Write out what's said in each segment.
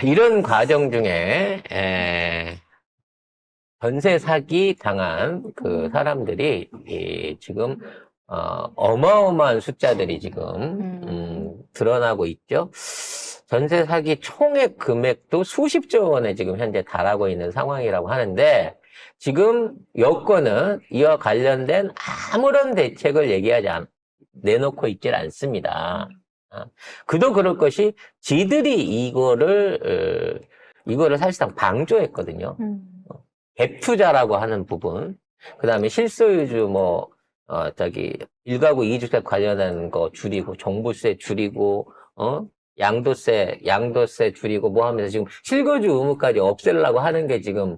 이런 과정 중에 전세 사기 당한 그 사람들이 지금 어마어마한 숫자들이 지금 드러나고 있죠. 전세 사기 총액 금액도 수십조 원에 지금 현재 달하고 있는 상황이라고 하는데 지금 여권은 이와 관련된 아무런 대책을 내놓고 있질 않습니다. 그도 그럴 것이 지들이 이거를 사실상 방조했거든요. 갭 투자라고 하는 부분, 그 다음에 실소유주 일가구 이주택 관련한 거 줄이고, 종부세 줄이고, 양도세 줄이고 뭐 하면서 지금 실거주 의무까지 없애려고 하는 게 지금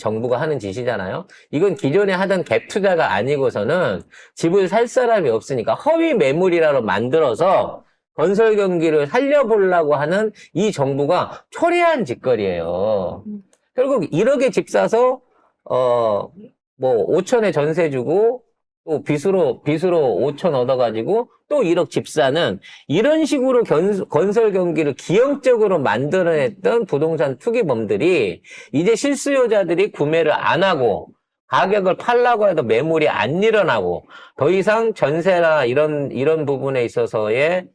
정부가 하는 짓이잖아요. 이건 기존에 하던 갭 투자가 아니고서는 집을 살 사람이 없으니까 허위 매물이라고 만들어서 건설 경기를 살려보려고 하는 이 정부가 초래한 짓거리예요. 결국 1억에 집 사서 5천에 전세 주고 또 빚으로 5천 얻어가지고 또 1억 집 사는 이런 식으로 건설 경기를 기형적으로 만들어냈던 부동산 투기범들이 이제 실수요자들이 구매를 안 하고 가격을 팔라고 해도 매물이 안 일어나고 더 이상 전세나 이런 부분에 있어서의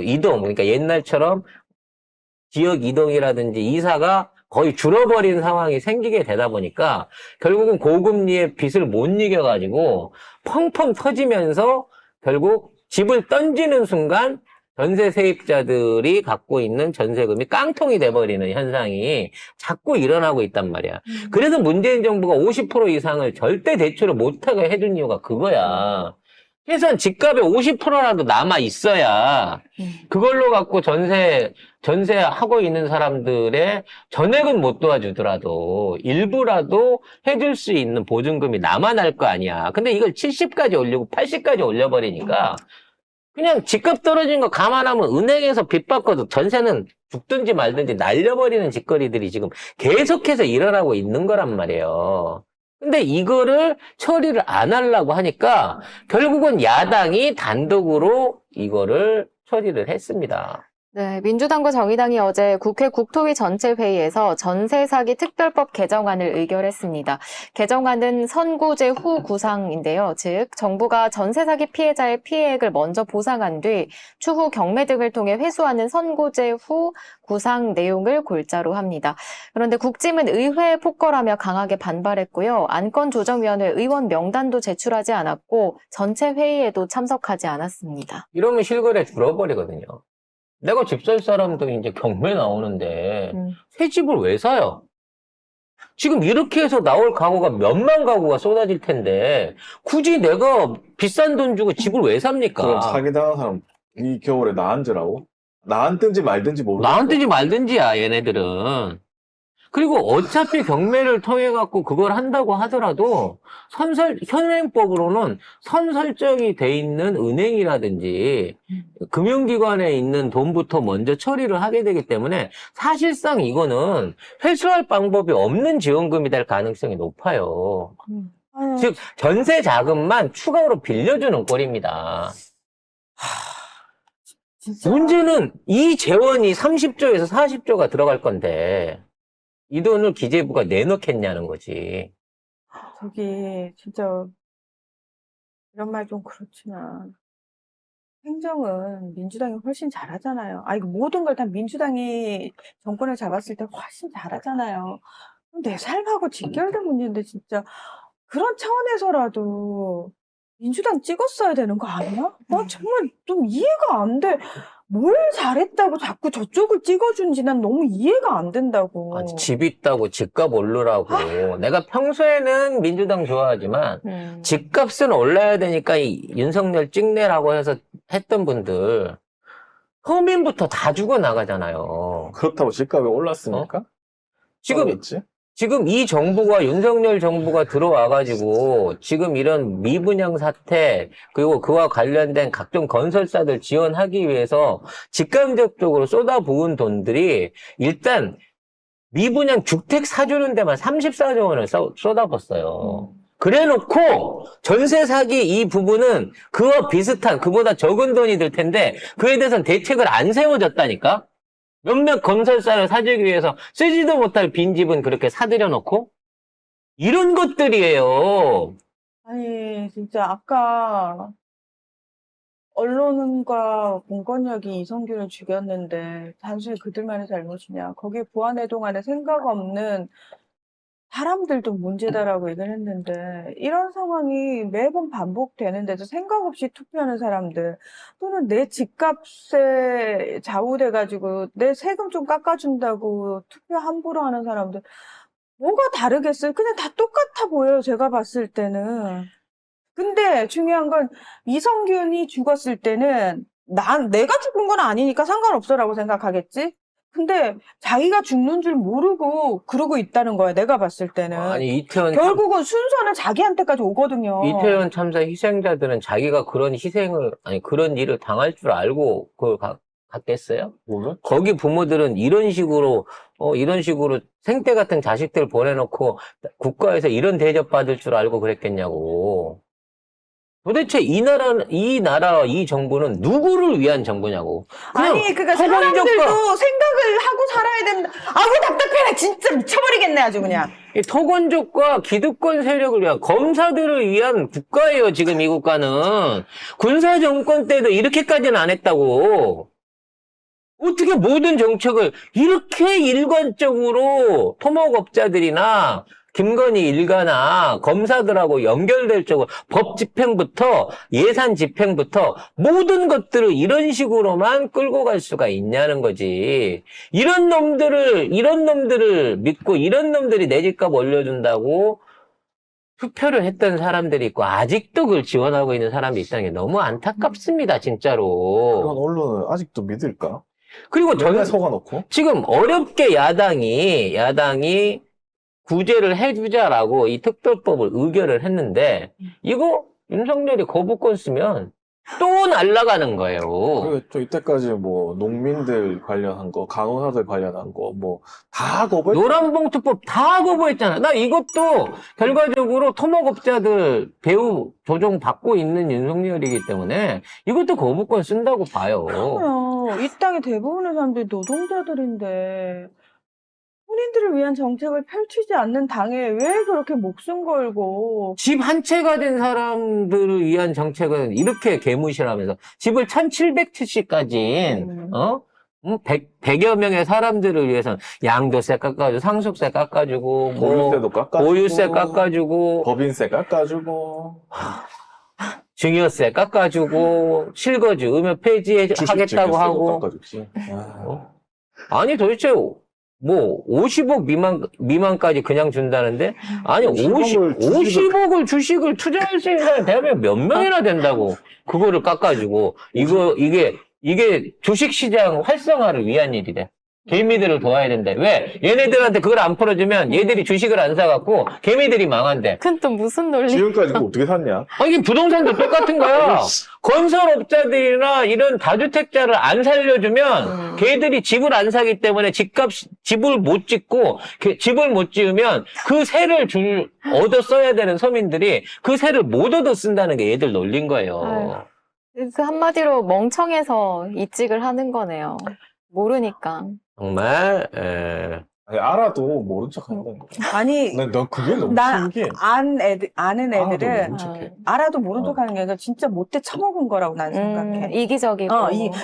이동, 그러니까 옛날처럼 지역 이동이라든지 이사가 거의 줄어버린 상황이 생기게 되다 보니까 결국은 고금리의 빚을 못 이겨가지고 펑펑 터지면서 결국 집을 던지는 순간 전세 세입자들이 갖고 있는 전세금이 깡통이 돼버리는 현상이 자꾸 일어나고 있단 말이야. 그래서 문재인 정부가 50% 이상을 절대 대출을 못하게 해준 이유가 그거야. 최소한 집값의 50%라도 남아 있어야 그걸로 갖고 전세하고 있는 사람들의 전액은 못 도와주더라도 일부라도 해줄 수 있는 보증금이 남아날 거 아니야. 근데 이걸 70까지 올리고 80까지 올려버리니까 그냥 집값 떨어진 거 감안하면 은행에서 빚 받고도 전세는 죽든지 말든지 날려버리는 짓거리들이 지금 계속해서 일어나고 있는 거란 말이에요. 근데 이거를 처리를 안 하려고 하니까 결국은 야당이 단독으로 이거를 처리를 했습니다. 네, 민주당과 정의당이 어제 국회 국토위 전체회의에서 전세 사기 특별법 개정안을 의결했습니다. 개정안은 선고제 후 구상인데요. 즉 정부가 전세 사기 피해자의 피해액을 먼저 보상한 뒤 추후 경매 등을 통해 회수하는 선고제 후 구상 내용을 골자로 합니다. 그런데 국짐은 의회에 폭거라며 강하게 반발했고요. 안건조정위원회 의원 명단도 제출하지 않았고 전체 회의에도 참석하지 않았습니다. 이러면 실거래 줄어버리거든요. 내가 집 살 사람도 이제 경매 나오는데 새 집을 왜 사요? 지금 이렇게 해서 나올 가구가 몇만 가구가 쏟아질 텐데 굳이 내가 비싼 돈 주고 집을 왜 삽니까? 그럼 사기당한 사람 이 겨울에 나앉으라고? 나앉든지 말든지 모르겠어. 나한테지 말든지야 얘네들은. 그리고 어차피 경매를 통해 갖고 그걸 한다고 하더라도 현행법으로는 선설정이 돼 있는 은행이라든지 금융기관에 있는 돈부터 먼저 처리를 하게 되기 때문에 사실상 이거는 회수할 방법이 없는 지원금이 될 가능성이 높아요. 즉 전세 자금만 추가로 빌려주는 꼴입니다. 진짜. 문제는 이 재원이 30조에서 40조가 들어갈 건데 이 돈을 기재부가 내놓겠냐는 거지. 진짜, 이런 말 좀 그렇지만, 행정은 민주당이 훨씬 잘하잖아요. 이거 모든 걸 다 민주당이 정권을 잡았을 때 훨씬 잘하잖아요. 내 삶하고 직결된 문제인데, 진짜, 그런 차원에서라도 민주당 찍었어야 되는 거 아니야? 정말 좀 이해가 안 돼. 뭘 잘했다고 자꾸 저쪽을 찍어준지 난 너무 이해가 안 된다고. 집 있다고 집값 오르라고. 내가 평소에는 민주당 좋아하지만 집값은 올라야 되니까 이 윤석열 찍내라고 해서 했던 분들 서민부터 다 죽어나가잖아요. 그렇다고 집값이 올랐습니까? 지금 이 정부가 윤석열 정부가 들어와가지고 지금 이런 미분양 사태 그리고 그와 관련된 각종 건설사들 지원하기 위해서 직간접적으로 쏟아부은 돈들이 일단 미분양 주택 사주는 데만 34조 원을 쏟아붓어요. 그래놓고 전세 사기 이 부분은 그와 비슷한 그보다 적은 돈이 들 텐데 그에 대해서는 대책을 안 세워졌다니까? 몇몇 건설사를 사주기 위해서 쓰지도 못할 빈집은 그렇게 사들여 놓고 이런 것들이에요. 아니, 진짜 아까 언론과 공권력이 이성균을 죽였는데 단순히 그들만의 잘못이냐. 거기에 보안해동 안에 생각 없는 사람들도 문제다라고 얘기를 했는데 이런 상황이 매번 반복되는데도 생각 없이 투표하는 사람들 또는 내 집값에 좌우돼가지고 내 세금 좀 깎아준다고 투표 함부로 하는 사람들 뭐가 다르겠어요? 그냥 다 똑같아 보여요. 제가 봤을 때는. 근데 중요한 건 이성균이 죽었을 때는 내가 죽은 건 아니니까 상관없어라고 생각하겠지? 근데 자기가 죽는 줄 모르고 그러고 있다는 거야. 내가 봤을 때는. 아니 이태원 결국은 순서는 자기한테까지 오거든요. 이태원 참사 희생자들은 자기가 그런 그런 일을 당할 줄 알고 그걸 갔겠어요? 몰라? 거기 부모들은 이런 식으로 생태 같은 자식들 보내놓고 국가에서 이런 대접 받을 줄 알고 그랬겠냐고. 도대체 이 나라와 이 정부는 누구를 위한 정부냐고. 아니, 그러니까 토건족과 사람들도 생각을 하고 살아야 된다. 아우, 답답해. 진짜 미쳐버리겠네, 아주 그냥. 이 토건족과 기득권 세력을 위한 검사들을 위한 국가예요. 지금 이 국가는 군사 정권 때도 이렇게까지는 안 했다고. 어떻게 모든 정책을 이렇게 일관적으로 토목업자들이나 김건희 일가나 검사들하고 연결될 쪽으로 법 집행부터 예산 집행부터 모든 것들을 이런 식으로만 끌고 갈 수가 있냐는 거지. 이런 놈들을 믿고 이런 놈들이 내 집값 올려준다고 투표를 했던 사람들이 있고 아직도 그걸 지원하고 있는 사람이 있다는 게 너무 안타깝습니다. 그런 진짜로. 언론을 아직도 믿을까? 그리고 맨날 속아놓고? 지금 어렵게 야당이 구제를 해주자라고 이 특별법을 의결을 했는데 이거 윤석열이 거부권 쓰면 또 날아가는 거예요. 그리고 또 이때까지 뭐 농민들 관련한 거, 간호사들 관련한 거, 뭐 다 거부했. 노란봉투법 다 거부했잖아. 나 이것도 결과적으로 토목업자들 배후 조정 받고 있는 윤석열이기 때문에 이것도 거부권 쓴다고 봐요. 이 땅의 대부분의 사람들이 노동자들인데 본인들을 위한 정책을 펼치지 않는 당에 왜 그렇게 목숨 걸고 집 한 채가 된 사람들을 위한 정책은 이렇게 개무시하면서 집을 1770까지 100여 명의 사람들을 위해서는 양도세 깎아주고 상속세 깎아주고 보유세도 깎아주고 보유세 깎아주고 법인세 깎아주고 증여세 깎아주고 실거주 의무 폐지하겠다고 하고 깎아주지. 아니 도대체 뭐 50억 미만까지 그냥 준다는데 아니 50억을 주식을 투자할 수 있는 사람이 대한민국 몇 명이나 된다고 그거를 깎아주고 이게 주식시장 활성화를 위한 일이래. 개미들을 도와야 된대. 왜? 얘네들한테 그걸 안 풀어주면 얘들이 주식을 안 사갖고 개미들이 망한대. 그건 또 무슨 논리? 지금까지 그거 어떻게 샀냐? 이게 부동산도 똑같은 거야. 건설업자들이나 이런 다주택자를 안 살려주면 걔들이 집을 안 사기 때문에 집을 못 짓고 집을 못 지으면 그 세를 얻어 써야 되는 서민들이 그 세를 못 얻어 쓴다는 게 얘들 논리인 거예요. 아유. 그 한마디로 멍청해서 이직을 하는 거네요. 모르니까. 정말 아니, 알아도 모른 척 한다는 거야. 아니 난 그게 너무 신기해. 아는 알아도 애들은 모른 척해. 알아도 모른 척 하는 게 아니라 진짜 못돼 처먹은 거라고 난 생각해. 이기적이고.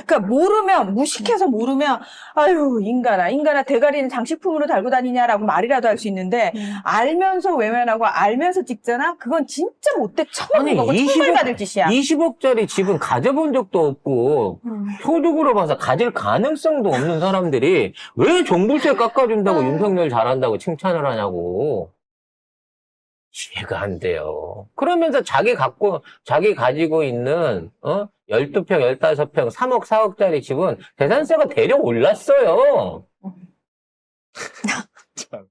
그러니까 무식해서 모르면 아유 인간아 대가리는 장식품으로 달고 다니냐라고 말이라도 할 수 있는데 알면서 외면하고 알면서 찍잖아. 그건 진짜 못돼 처먹은 거고 처벌 받을 짓이야. 20억짜리 집은 가져본 적도 없고 소득으로 봐서 가질 가능성도 없는 사람들이 왜 종부세 깎아준다고 윤석열 잘한다고 칭찬을 하냐고. 이해가 안 돼요. 그러면서 자기 가지고 있는 12평, 15평, 3억, 4억짜리 집은 재산세가 대려 올랐어요.